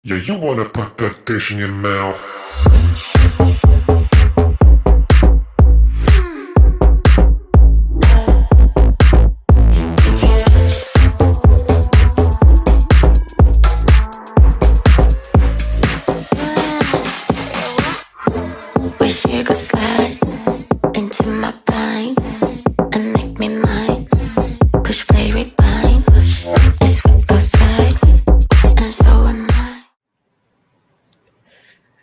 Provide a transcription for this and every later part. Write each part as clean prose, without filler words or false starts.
Yeah, you wanna put that dish in your mouth. Wish you could slide into my mind and make me mine. Push play rewind. Let's whip outside, and so am I.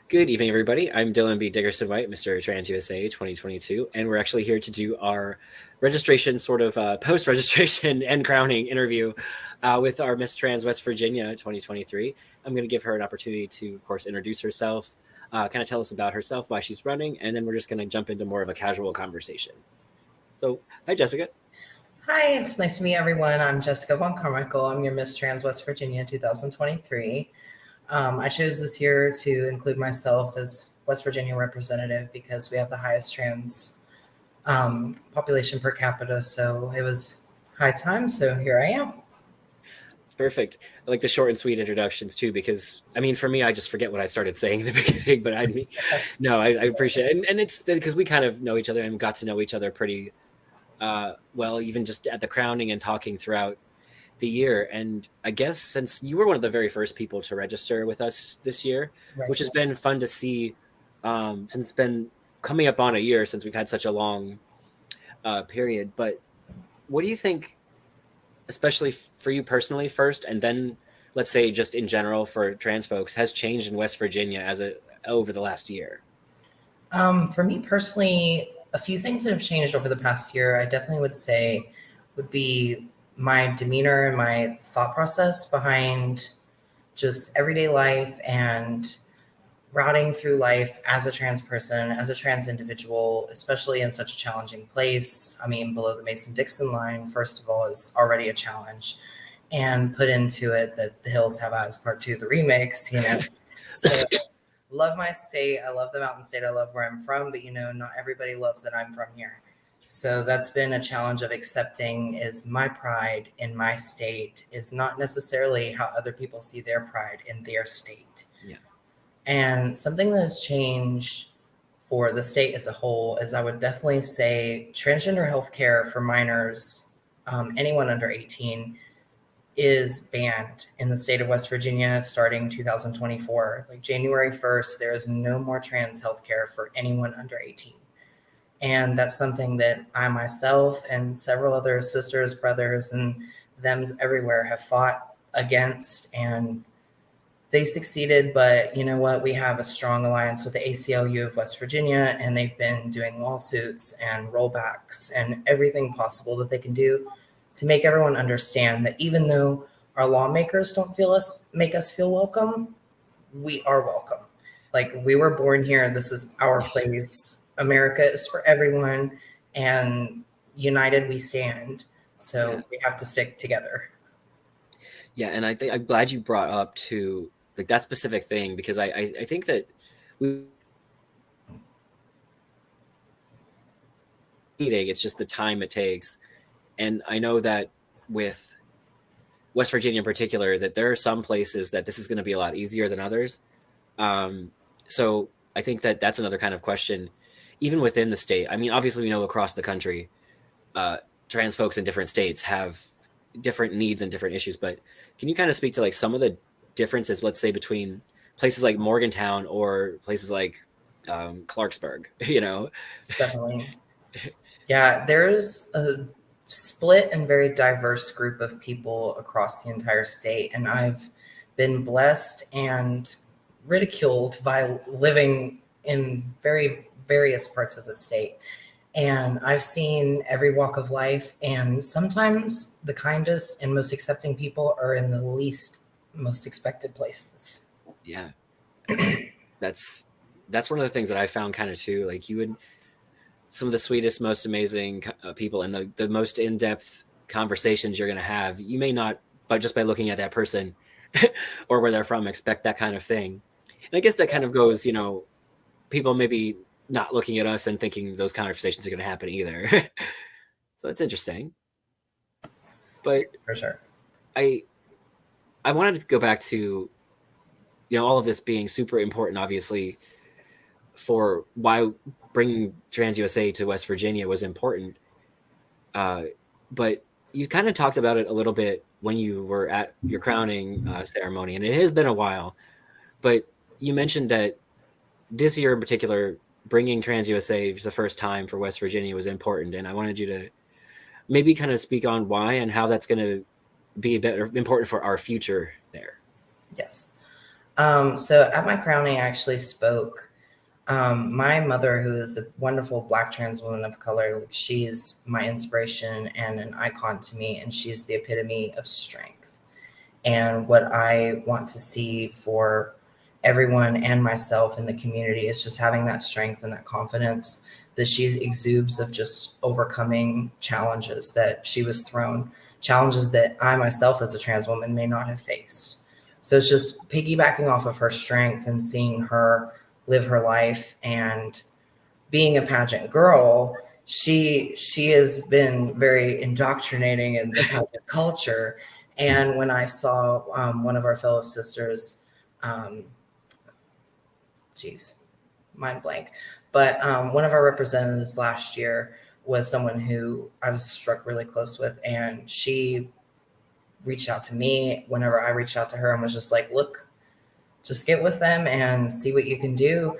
Good evening, everybody. I'm Dylan B. Dickerson White, Mr. Trans USA 2022, and we're actually here to do our registration, sort of post registration and crowning interview with our Miss Trans West Virginia 2023. I'm going to give her an opportunity to, of course, introduce herself, kind of tell us about herself, why she's running, and then we're just going to jump into more of a casual conversation. So, hi, Jessica. Hi, it's nice to meet everyone. I'm Jessica V Karmichael. I'm your Miss Trans West Virginia 2023. I chose this year to include myself as West Virginia representative because we have the highest trans population per capita. So it was high time. So here I am. Perfect. I like the short and sweet introductions too, because I mean, for me, I just forget what I started saying in the beginning. But I mean, no, I appreciate it, and it's because we kind of know each other and got to know each other pretty well, even just at the crowning and talking throughout the year. And I guess since you were one of the very first people to register with us this year, Right. which has been fun to see, since it's been coming up on a year since we've had such a long period. But what do you think, especially for you personally first, and then let's say just in general for trans folks, has changed in West Virginia over the last year? For me personally, a few things that have changed over the past year, I definitely would say would be my demeanor and my thought process behind just everyday life and routing through life as a trans person, as a trans individual, especially in such a challenging place. I mean, below the Mason-Dixon line, first of all, is already a challenge. And put into it that The Hills Have Eyes Part 2, the remix. So love my state. I love the mountain state. I love where I'm from, but not everybody loves that I'm from here. So that's been a challenge of accepting is my pride in my state is not necessarily how other people see their pride in their state. Yeah. And something that has changed for the state as a whole is I would definitely say transgender healthcare for minors, anyone under 18, is banned in the state of West Virginia starting 2024. Like January 1st, there is no more trans healthcare for anyone under 18. And that's something that I myself and several other sisters, brothers, and thems everywhere have fought against, and they succeeded. But you know what? We have a strong alliance with the ACLU of West Virginia, and they've been doing lawsuits and rollbacks and everything possible that they can do to make everyone understand that even though our lawmakers don't make us feel welcome, we are welcome. Like we were born here. This is our place. America is for everyone, and united we stand. So we have to stick together. Yeah, and I'm glad you brought up to like that specific thing, because I think that we it's just the time it takes. And I know that with West Virginia in particular, that there are some places that this is going to be a lot easier than others. So I think that that's another kind of question, even within the state. I mean, obviously, we know across the country, trans folks in different states have different needs and different issues. But can you kind of speak to like some of the differences, let's say, between places like Morgantown or places like Clarksburg? Definitely. Yeah, there's a split and very diverse group of people across the entire state. And I've been blessed and ridiculed by living in very various parts of the state. And I've seen every walk of life. And sometimes the kindest and most accepting people are in the least most expected places. Yeah, that's one of the things that I found kind of too. Like some of the sweetest, most amazing people, and the most in-depth conversations you're going to have, you may not, but just by looking at that person or where they're from, expect that kind of thing. And I guess that kind of goes, people maybe not looking at us and thinking those conversations are going to happen either. So it's interesting. But For sure. I wanted to go back to all of this being super important, obviously, for why bringing Trans USA to West Virginia was important. But you kind of talked about it a little bit when you were at your crowning ceremony, and it has been a while. But you mentioned that this year in particular, bringing Trans USA for the first time for West Virginia was important, and I wanted you to maybe kind of speak on why and how that's going to be better important for our future there. Yes. So at my crowning, I actually spoke. My mother, who is a wonderful Black trans woman of color, she's my inspiration and an icon to me, and she's the epitome of strength. And what I want to see for everyone and myself in the community is just having that strength and that confidence that she exudes of just overcoming challenges that she was thrown, challenges that I myself as a trans woman may not have faced. So it's just piggybacking off of her strength and seeing her live her life. And being a pageant girl, she has been very indoctrinating in the pageant culture. And when I saw one of our fellow sisters, mind blank, but one of our representatives last year was someone who I was struck really close with, and she reached out to me whenever I reached out to her and was just like, look, just get with them and see what you can do.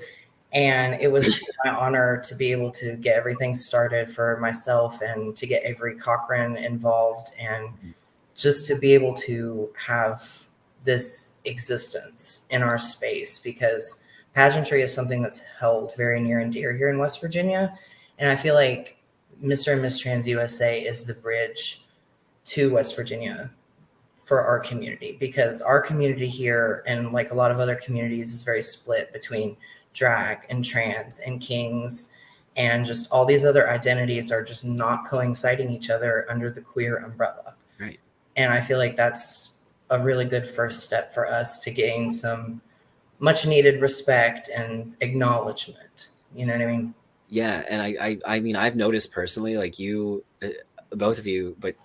And it was my honor to be able to get everything started for myself and to get Avery Cochran involved, and just to be able to have this existence in our space, because pageantry is something that's held very near and dear here in West Virginia. And I feel like Mr. and Miss Trans USA is the bridge to West Virginia for our community, because our community here, and like a lot of other communities, is very split between drag and trans and kings, and just all these other identities are just not coinciding each other under the queer umbrella. Right. And I feel like that's a really good first step for us to gain some much needed respect and acknowledgement. You know what I mean? Yeah, and I mean, I've noticed personally, like you, both of you, but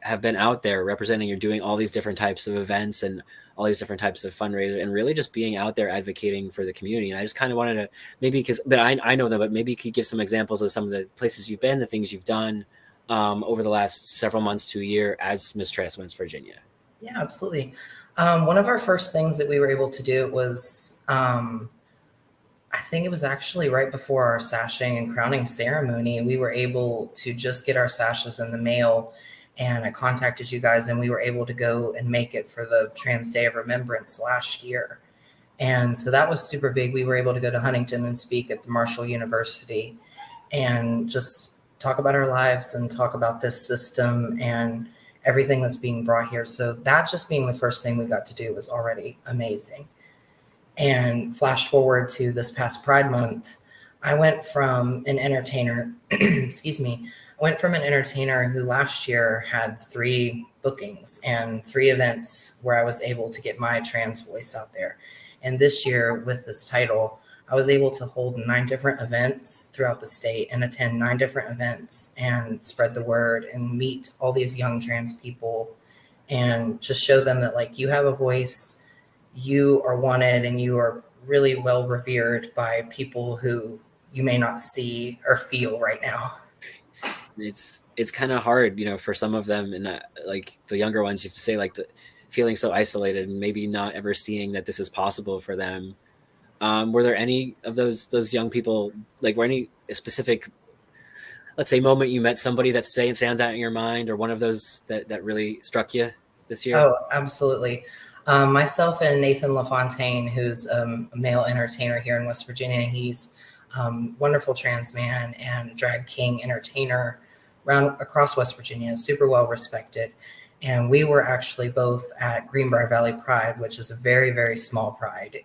have been out there representing, you're doing all these different types of events and all these different types of fundraisers, and really just being out there advocating for the community. And I just kind of wanted to maybe, but I know them, but maybe you could give some examples of some of the places you've been, the things you've done over the last several months to a year as Miss Trans West Virginia. Yeah, absolutely. One of our first things that we were able to do was, I think it was actually right before our sashing and crowning ceremony, we were able to just get our sashes in the mail. And I contacted you guys, and we were able to go and make it for the Trans Day of Remembrance last year. And so that was super big. We were able to go to Huntington and speak at the Marshall University and just talk about our lives and talk about this system and everything that's being brought here. So that just being the first thing we got to do was already amazing. And flash forward to this past Pride Month, I went from an entertainer, excuse me, I went from an entertainer who last year had 3 bookings and 3 events where I was able to get my trans voice out there. And this year with this title, I was able to hold 9 different events throughout the state and attend 9 different events and spread the word and meet all these young trans people and just show them that, like, you have a voice, you are wanted, and you are really well revered by people who you may not see or feel right now. It's kind of hard, for some of them, and like the younger ones, you have to say, like, feeling so isolated and maybe not ever seeing that this is possible for them. Were there any of those young people, like, were any specific, let's say, moment you met somebody that stands out in your mind, or one of those that really struck you this year? Oh, absolutely. Myself and Nathan LaFontaine, who's a male entertainer here in West Virginia. He's wonderful trans man and drag king entertainer across West Virginia, super well respected. And we were actually both at Greenbrier Valley Pride, which is a very, very small pride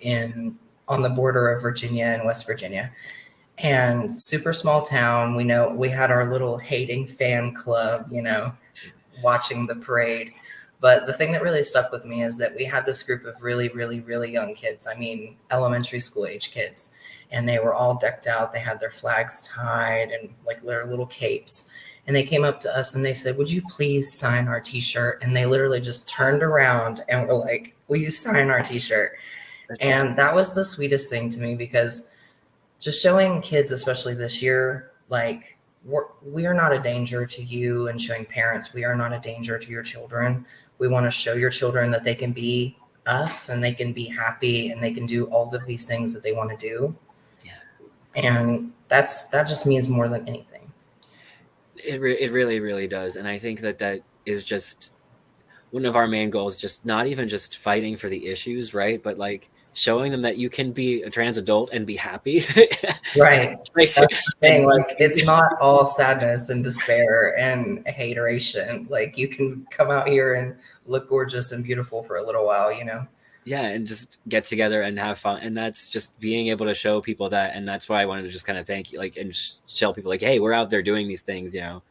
on the border of Virginia and West Virginia. And super small town. We had our little hating fan club, watching the parade. But the thing that really stuck with me is that we had this group of really, really, really young kids. I mean, elementary school age kids. And they were all decked out. They had their flags tied and like their little capes. And they came up to us and they said, "Would you please sign our t-shirt?" And they literally just turned around and were like, "Will you sign our t-shirt?" That's And that was the sweetest thing to me, because just showing kids, especially this year, like we are not a danger to you, and showing parents, we are not a danger to your children. We want to show your children that they can be us, and they can be happy, and they can do all of these things that they want to do. yeah. And that just means more than anything. It really, really does. And I think that that is just one of our main goals, just not even just fighting for the issues, right? But like showing them that you can be a trans adult and be happy. Right. Like, That's the thing. and Like, it's not all sadness and despair and hateration. Like, you can come out here and look gorgeous and beautiful for a little while, you know? yeah, and just get together and have fun. And that's just being able to show people that. And that's why I wanted to just kind of thank you, like, and show people like, hey, we're out there doing these things, you know.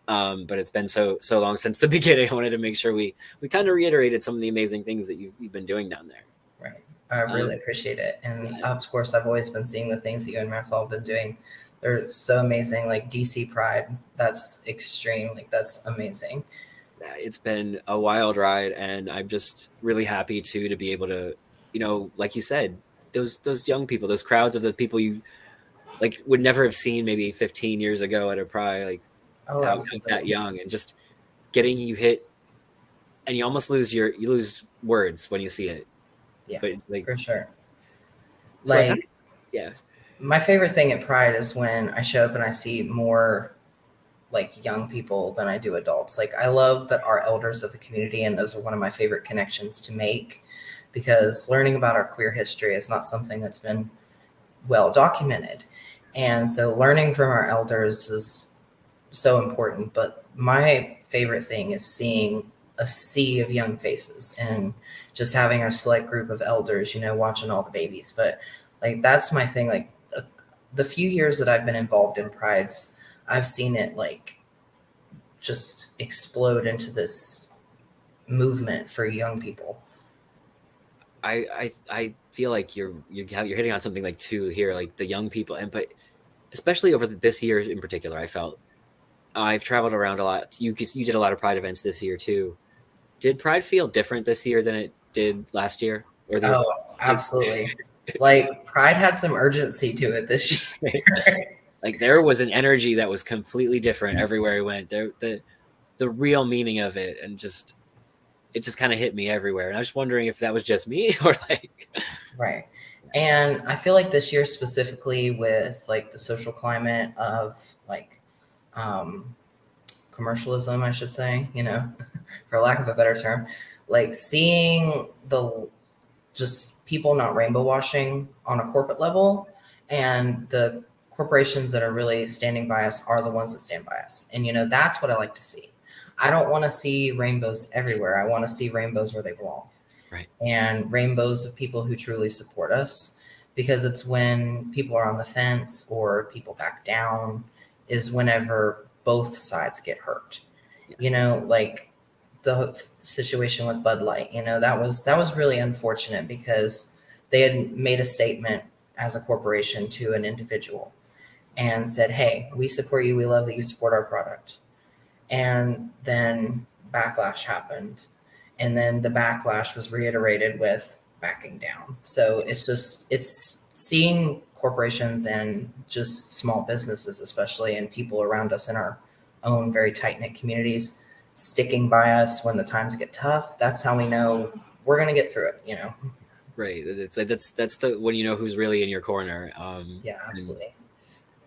But it's been so long since the beginning. I wanted to make sure we kind of reiterated some of the amazing things that you've been doing down there. Right. I really appreciate it. And yeah. of course, I've always been seeing the things that you and Marisol have been doing. They're so amazing. Like DC Pride, that's extreme. Like, that's amazing. It's been a wild ride, and I'm just really happy to be able to, you know, like you said, those young people, those crowds of the people you like would never have seen maybe 15 years ago at a Pride, like Oh, out absolutely. that young, and just getting you hit, and you almost lose words when you see it. Yeah, But it's like, for sure. so I Like, kind of, yeah. my favorite thing at Pride is when I show up and I see more like young people than I do adults. Like, I love that our elders of the community, and those are one of my favorite connections to make, because learning about our queer history is not something that's been well documented. And so learning from our elders is so important. But my favorite thing is seeing a sea of young faces, and just having our select group of elders, you know, watching all the babies. But like, that's my thing. Like, the few years that I've been involved in prides, I've seen it like just explode into this movement for young people. I feel like you're hitting on something like two here, like the young people, and but especially over this year in particular, I felt I've traveled around a lot. You did a lot of Pride events this year too. Did Pride feel different this year than it did last year? Or the Oh, absolutely. Like, Pride had some urgency to it this year. like there was an energy that was completely different everywhere we went. There the real meaning of it, and just it just kind of hit me everywhere. And I was wondering if that was just me or like Right. And I feel like this year specifically, with like the social climate of like um commercialism, I should say, you know, for lack of a better term, like seeing the just people not rainbow washing on a corporate level, and the corporations that are really standing by us are the ones that stand by us. And you know, that's what I like to see. I don't want to see rainbows everywhere. I want to see rainbows where they belong, right. and rainbows of people who truly support us. Because it's when people are on the fence or people back down is whenever both sides get hurt. Yeah. You know, like the situation with Bud Light, you know, that was really unfortunate, because they had made a statement as a corporation to an individual and said, hey, we support you, we love that you support our product. And then backlash happened, and then the backlash was reiterated with backing down. So it's seeing corporations and just small businesses, especially, and people around us in our own very tight-knit communities sticking by us when the times get tough. That's how we know we're going to get through it, you know? Right. It's like that's the when you know who's really in your corner. Yeah, absolutely.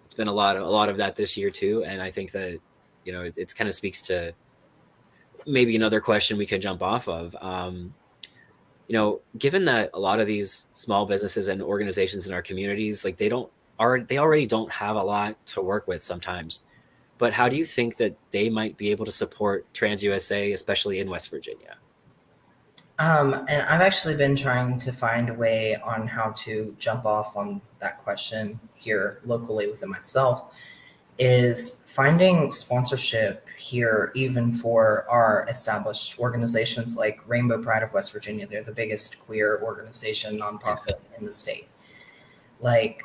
It's been a lot of that this year too, and I think that you know it's kind of speaks to maybe another question we could jump off of. You know, given that a lot of these small businesses and organizations in our communities, like they already don't have a lot to work with sometimes. But how do you think that they might be able to support Trans USA, especially in West Virginia? And I've actually been trying to find a way on how to jump off on that question here locally within myself, is finding sponsorship here, even for our established organizations like Rainbow Pride of West Virginia. They're the biggest queer organization, nonprofit in the state. Like,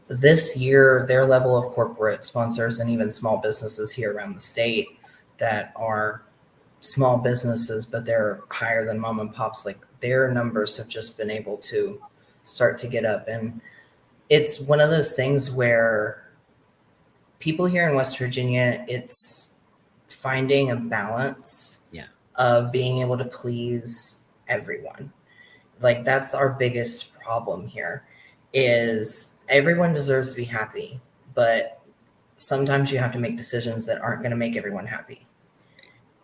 this year, their level of corporate sponsors and even small businesses here around the state that are small businesses, but they're higher than mom and pops, like their numbers have just been able to start to get up. And it's one of those things where people here in West Virginia, it's finding a balance of being able to please everyone. Like that's our biggest problem here is everyone deserves to be happy, but sometimes you have to make decisions that aren't going to make everyone happy.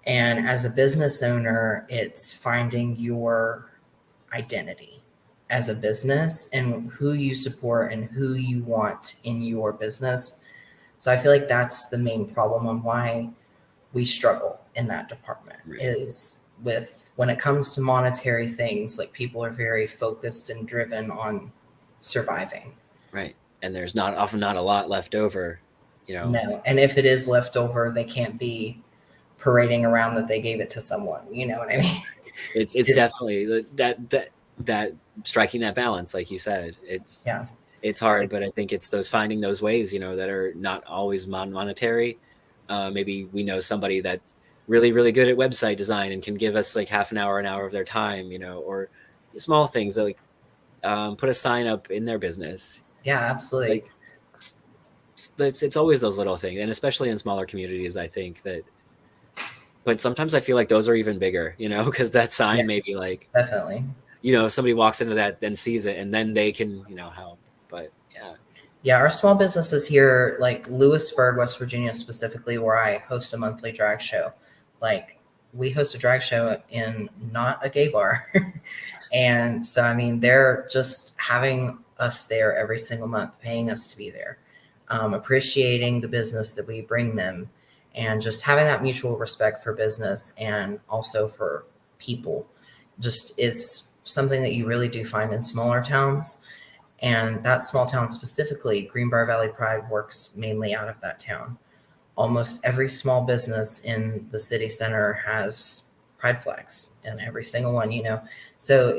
And as a business owner, it's finding your identity as a business and who you support and who you want in your business. So I feel like that's the main problem on why we struggle in that department is with when it comes to monetary things, like people are very focused and driven on surviving. Right. And there's often not a lot left over, No. And if it is left over, they can't be parading around that they gave it to someone. You know what I mean? It's definitely that striking that balance, like you said. It's hard, but I think it's finding those ways, that are not always monetary. Maybe we know somebody that's really, really good at website design and can give us like half an hour of their time, or small things that like put a sign up in their business. Yeah, absolutely. Like, it's always those little things, and especially in smaller communities, I think that. But sometimes I feel like those are even bigger, because that sign maybe like definitely, somebody walks into that, then sees it, and then they can, help. But yeah, our small businesses here, like Lewisburg, West Virginia, specifically, where I host a monthly drag show, like we host a drag show in not a gay bar. And so, I mean, they're just having us there every single month, paying us to be there, appreciating the business that we bring them, and just having that mutual respect for business and also for people just is something that you really do find in smaller towns. And that small town specifically, Greenbrier Valley Pride works mainly out of that town. Almost every small business in the city center has pride flags, and every single one, So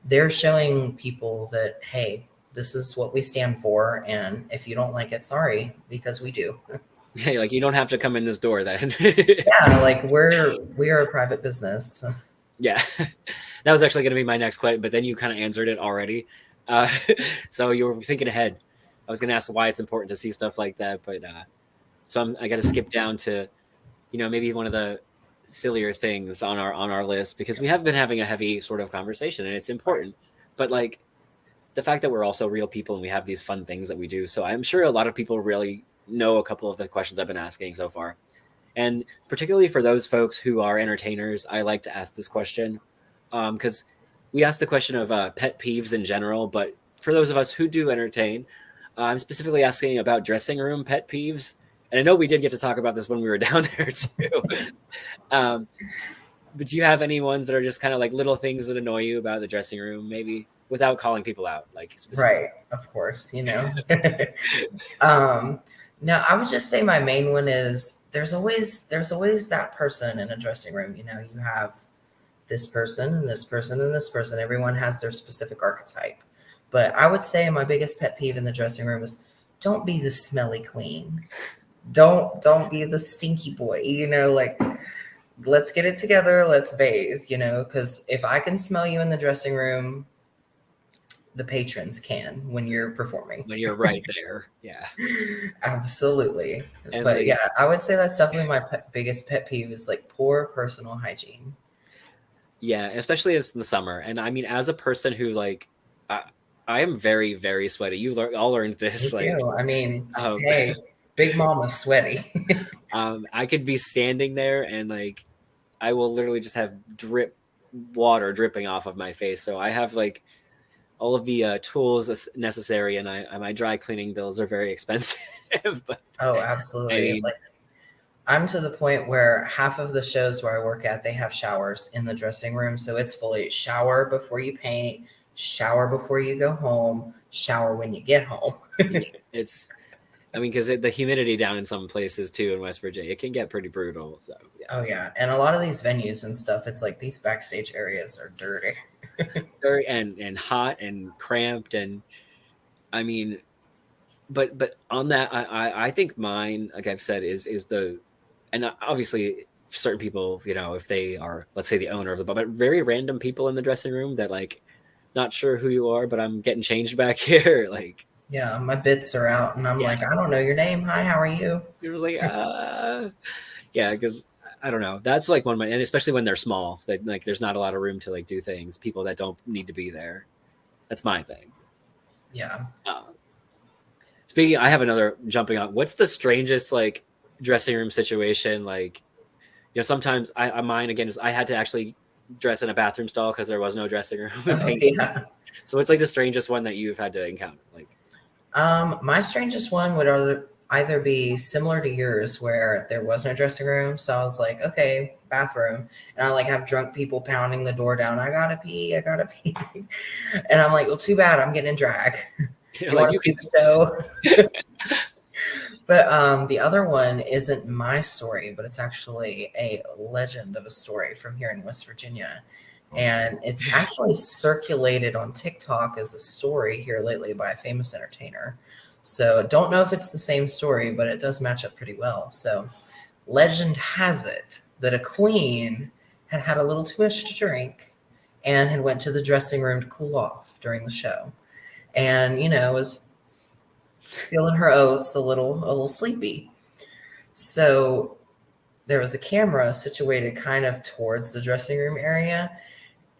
they're showing people that, hey, this is what we stand for. And if you don't like it, sorry, because we do. Hey, like you don't have to come in this door then. Yeah, like we are a private business. Yeah, that was actually going to be my next question, but then you kind of answered it already. So you were thinking ahead. I was going to ask why it's important to see stuff like that, but so I got to skip down to, maybe one of the sillier things on our list, because we have been having a heavy sort of conversation and it's important, but like the fact that we're also real people and we have these fun things that we do. So I'm sure a lot of people really know a couple of the questions I've been asking so far. And particularly for those folks who are entertainers, I like to ask this question because we asked the question of pet peeves in general, but for those of us who do entertain, I'm specifically asking about dressing room pet peeves. And I know we did get to talk about this when we were down there too. But do you have any ones that are just kind of like little things that annoy you about the dressing room, maybe without calling people out? Right, of course, No, I would just say my main one is there's always that person in a dressing room. You have this person and this person and this person. Everyone has their specific archetype. But I would say my biggest pet peeve in the dressing room is don't be the smelly queen. Don't be the stinky boy. Like let's get it together. Let's bathe, because if I can smell you in the dressing room, the patrons can when you're performing. When you're right there. Yeah. Absolutely. And but yeah, I would say that's definitely my biggest pet peeve is like poor personal hygiene. Yeah, especially in the summer. And I mean, as a person who like, I am very, very sweaty. You all learned this. Me too. I mean, hey, Big Mama's sweaty. I could be standing there and like, I will literally just have water dripping off of my face. So I have like all of the tools necessary, and my dry cleaning bills are very expensive. But, oh, absolutely. I mean, I'm to the point where half of the shows where I work at, they have showers in the dressing room. So it's fully shower before you paint, shower before you go home, shower when you get home. Because the humidity down in some places too in West Virginia, it can get pretty brutal. So yeah. Oh yeah. And a lot of these venues and stuff, it's like these backstage areas are dirty. Dirty and hot and cramped. And I mean, but on that, I think mine, like I've said, is and obviously certain people, if they are, let's say, the owner of the bar, but very random people in the dressing room that like not sure who you are, but I'm getting changed back here. Like, Yeah, my bits are out, and I'm Yeah. like, I don't know your name. Hi, how are you? it was like, yeah, because I don't know. That's like one of my, and especially when they're small, like there's not a lot of room to like do things. People that don't need to be there. That's my thing. Yeah. Speaking, I have another jumping on. What's the strangest like dressing room situation? Like, sometimes mine again is I had to actually dress in a bathroom stall because there was no dressing room and Oh, paint. yeah. So it's like the strangest one that you've had to encounter. Like, My strangest one would either be similar to yours, where there was no dressing room. So I was like, okay, bathroom. And I like have drunk people pounding the door down. I gotta pee. I gotta pee. And I'm like, well, too bad. I'm getting in drag. Do you like want to see the show? But the other one isn't my story, but it's actually a legend of a story from here in West Virginia. And it's actually circulated on TikTok as a story here lately by a famous entertainer. So don't know if it's the same story, but it does match up pretty well. So legend has it that a queen had had a little too much to drink and had went to the dressing room to cool off during the show. And, was feeling her oats a little sleepy. So there was a camera situated kind of towards the dressing room area,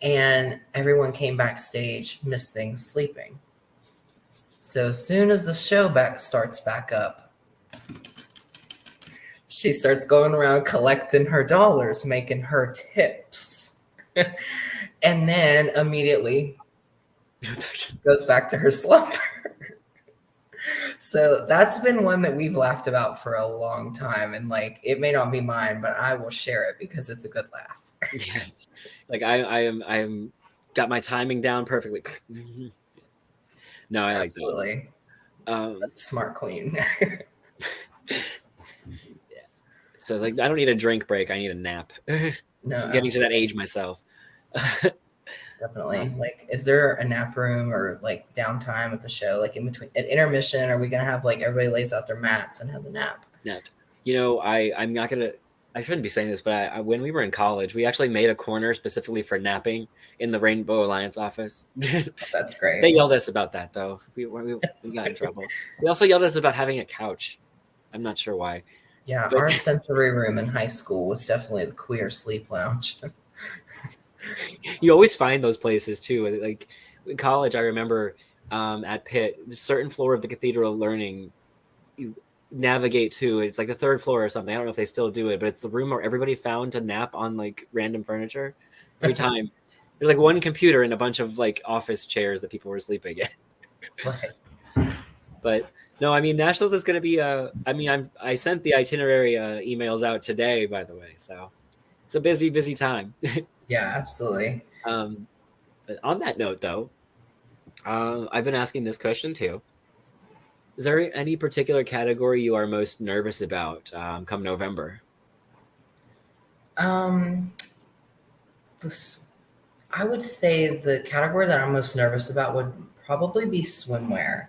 and everyone came backstage, missed things sleeping. So as soon as the show starts back up, she starts going around collecting her dollars, making her tips, and then immediately goes back to her slumber. So that's been one that we've laughed about for a long time. And like, it may not be mine, but I will share it because it's a good laugh. Yeah. Like I'm got my timing down perfectly. No, I Absolutely. like that. That's a smart queen. Yeah. So it's like, I don't need a drink break. I need a nap. No, Getting to that age myself. definitely. Like, is there a nap room or like downtime at the show? Like in between at intermission, are we gonna have like everybody lays out their mats and has a nap? Nap. I'm not gonna. I shouldn't be saying this, but when we were in college, we actually made a corner specifically for napping in the Rainbow Alliance office. That's great. They yelled at us about that, though. We got in trouble. They also yelled at us about having a couch. I'm not sure why. Yeah, But our sensory room in high school was definitely the queer sleep lounge. you always find those places too. Like in college, I remember at Pitt, a certain floor of the Cathedral of Learning, you navigate to. It's like the third floor or something. I don't know if they still do it, but it's the room where everybody found to nap on like random furniture every time. There's like one computer and a bunch of like office chairs that people were sleeping in. Right. But no, I mean, Nationals is going to be. I sent the itinerary emails out today, by the way, so it's a busy time. Yeah, absolutely. But on that note, though, I've been asking this question too. Is there any particular category you are most nervous about come November? I would say the category that I'm most nervous about would probably be swimwear.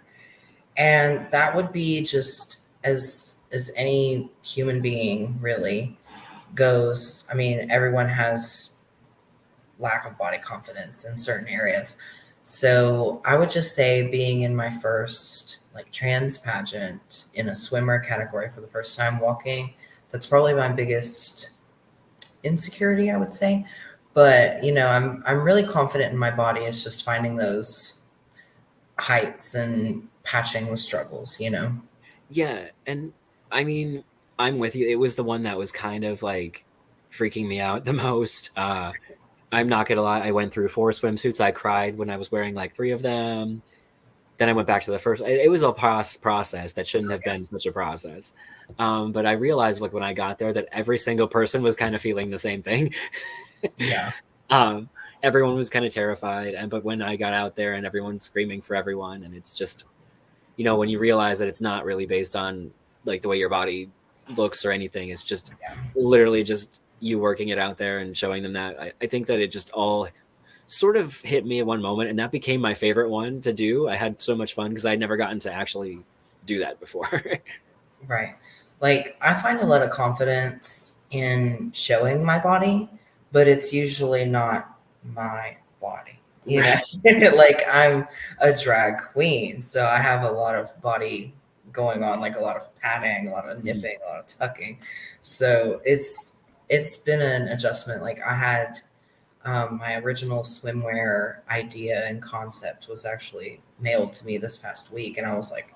And that would be just as any human being really goes. I mean, everyone has lack of body confidence in certain areas. So I would just say being in my first like trans pageant in a swimmer category for the first time walking, that's probably my biggest insecurity, I would say. But I'm really confident in my body. It's just finding those heights and patching the struggles. Yeah, and I mean, I'm with you. It was the one that was kind of like freaking me out the most. I'm not gonna lie. I went through 4 swimsuits. I cried when I was wearing like 3 of them. Then I went back to the first. It was a process that shouldn't have been such a process. But I realized like when I got there that every single person was kind of feeling the same thing. Yeah. Everyone was kind of terrified. But when I got out there and everyone's screaming for everyone, and it's just, when you realize that it's not really based on like the way your body looks or anything, it's just literally just you working it out there and showing them that. I think that it just all sort of hit me in one moment, and that became my favorite one to do. I had so much fun because I'd never gotten to actually do that before. Right. Like I find a lot of confidence in showing my body, but it's usually not my body. you know, like I'm a drag queen, so I have a lot of body going on, like a lot of padding, a lot of nipping, a lot of tucking. So it's been an adjustment. Like I had my original swimwear idea and concept was actually mailed to me this past week, and I was like,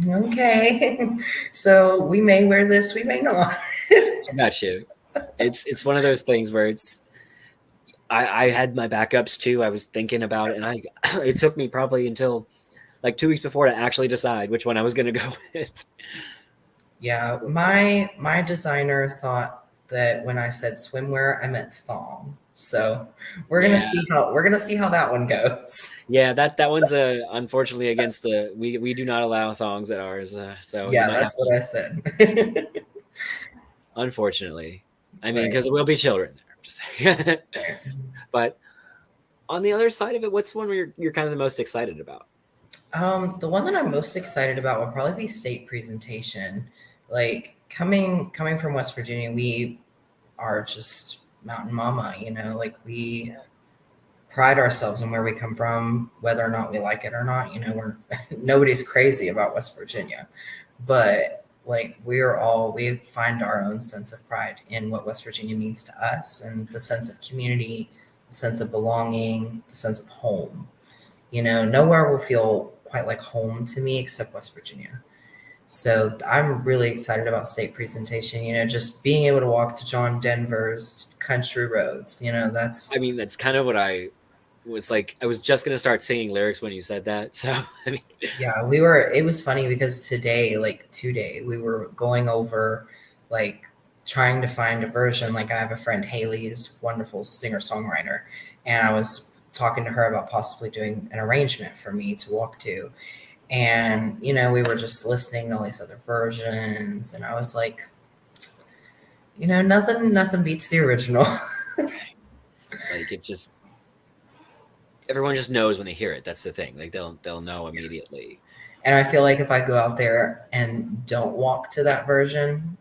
okay, so we may wear this, we may not. I got you. It's one of those things where I had my backups too. I was thinking about it, and it took me probably until like 2 weeks before to actually decide which one I was going to go with. Yeah, my designer thought that when I said swimwear, I meant thong. So we're gonna see how that one goes. Yeah, that one's unfortunately against we do not allow thongs at ours. So you Yeah, might have that's to, what I said. unfortunately. I mean, Right. because there will be children there. I'm just saying. But on the other side of it, what's the one where you're kind of the most excited about? The one that I'm most excited about will probably be state presentation. Like coming from West Virginia, we are just mountain mama, you know, like we pride ourselves in where we come from, whether or not we like it or not. You know, we're nobody's crazy about West Virginia, but like we find our own sense of pride in what West Virginia means to us and the sense of community, the sense of belonging, the sense of home. You know, nowhere will feel quite like home to me except West Virginia. So I'm really excited about state presentation. You know, just being able to walk to John Denver's country roads. You know, that's I mean, that's kind of what I was like. I was just going to start singing lyrics when you said that. So, I mean, yeah. It was funny because today, we were going over like trying to find a version. Like I have a friend Haley, who's a wonderful singer songwriter, and I was talking to her about possibly doing an arrangement for me to walk to. And, you know, we were just listening to all these other versions. And I was like, you know, nothing beats the original. like it just everyone just knows when they hear it. That's the thing. Like they'll know immediately. And I feel like if I go out there and don't walk to that version,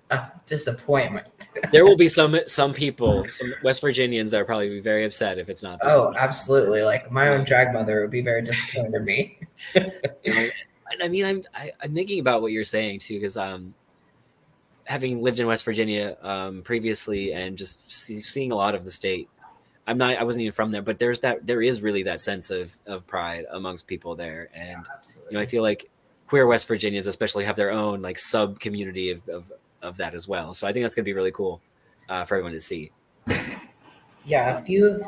disappointment. There will be some people, some West Virginians that are probably be very upset if it's not that. Oh, absolutely. Like my own drag mother would be very disappointed in me. You know, and I mean, I'm thinking about what you're saying too, because having lived in West Virginia previously and just seeing a lot of the state. I wasn't even from there, but there is really that sense of pride amongst people there, and Absolutely. you know, I feel like queer West Virginians especially have their own like sub community of that as well. So I think that's gonna be really cool for everyone to see. Yeah, a few of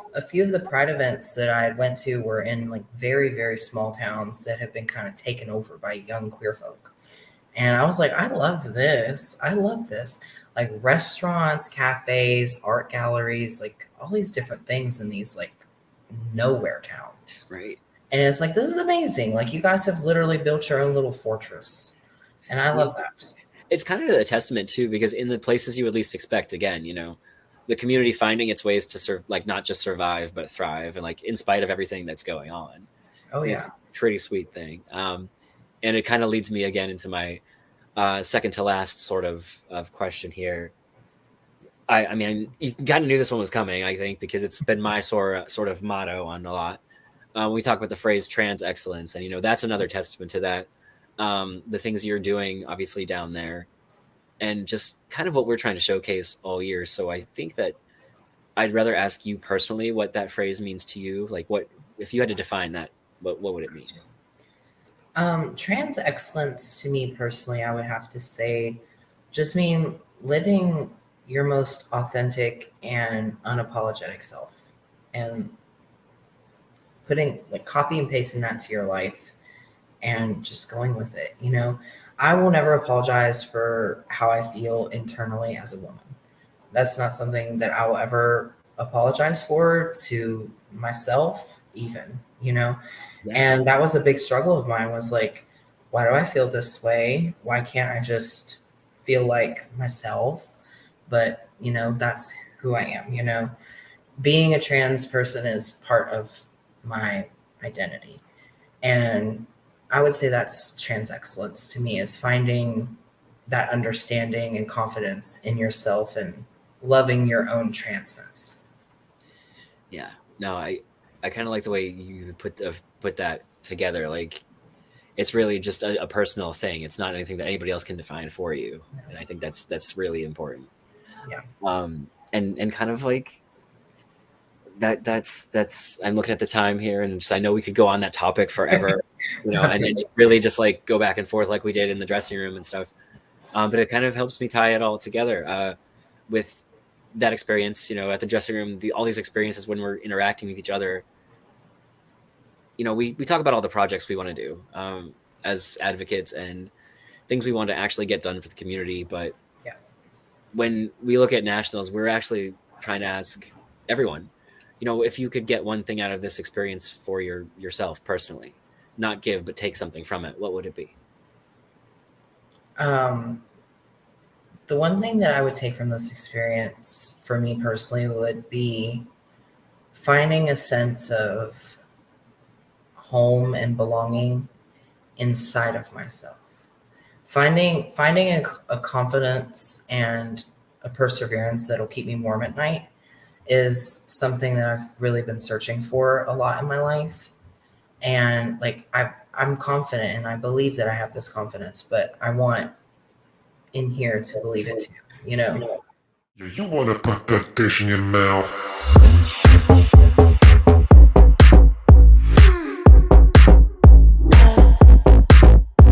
the pride events that I went to were in like very, very small towns that have been kind of taken over by young queer folk. And I was like, I love this. I love this. Like restaurants, cafes, art galleries, like all these different things in these like nowhere towns. Right. And it's like, this is amazing. Like you guys have literally built your own little fortress. And I love that. It's kind of a testament too, because in the places you would least expect, again, you know, the community finding its ways to like not just survive but thrive, and like in spite of everything that's going on. Oh yeah. It's a pretty sweet thing. And it kind of leads me again into my second to last sort of question here. I mean, you kind of knew this one was coming, I think, because it's been my sort of motto on a lot. We talk about the phrase trans excellence, and you know that's another testament to that. The things you're doing, obviously down there, and just kind of what we're trying to showcase all year. So I think that I'd rather ask you personally what that phrase means to you. Like, what if you had to define that? What would it mean? Trans excellence to me personally, I would have to say, just mean living your most authentic and unapologetic self, and putting like copy and pasting that to your life and just going with it. You know, I will never apologize for how I feel internally as a woman. That's not something that I will ever apologize for to myself, even, you know. Yeah. And that was a big struggle of mine, was like, why do I feel this way? Why can't I just feel like myself? But, you know, that's who I am, you know. Being a trans person is part of my identity. And I would say that's trans excellence to me, is finding that understanding and confidence in yourself and loving your own transness. Yeah. No, I kind of like the way you put that together. Like, it's really just a personal thing. It's not anything that anybody else can define for you, and I think that's really important. Yeah. And kind of like that's I'm looking at the time here, and just I know we could go on that topic forever, and really just like go back and forth like we did in the dressing room and stuff. But it kind of helps me tie it all together with that experience, at the dressing room, all these experiences when we're interacting with each other. We talk about all the projects we want to do as advocates and things we want to actually get done for the community. But when we look at nationals, we're actually trying to ask everyone, if you could get one thing out of this experience for yourself personally, not give, but take something from it, what would it be? The one thing that I would take from this experience for me personally would be finding a sense of home and belonging inside of myself. Finding a confidence and a perseverance that'll keep me warm at night is something that I've really been searching for a lot in my life. And like I'm confident and I believe that I have this confidence, but I want in here to believe it too, Yeah, you wanna put that dish in your mouth.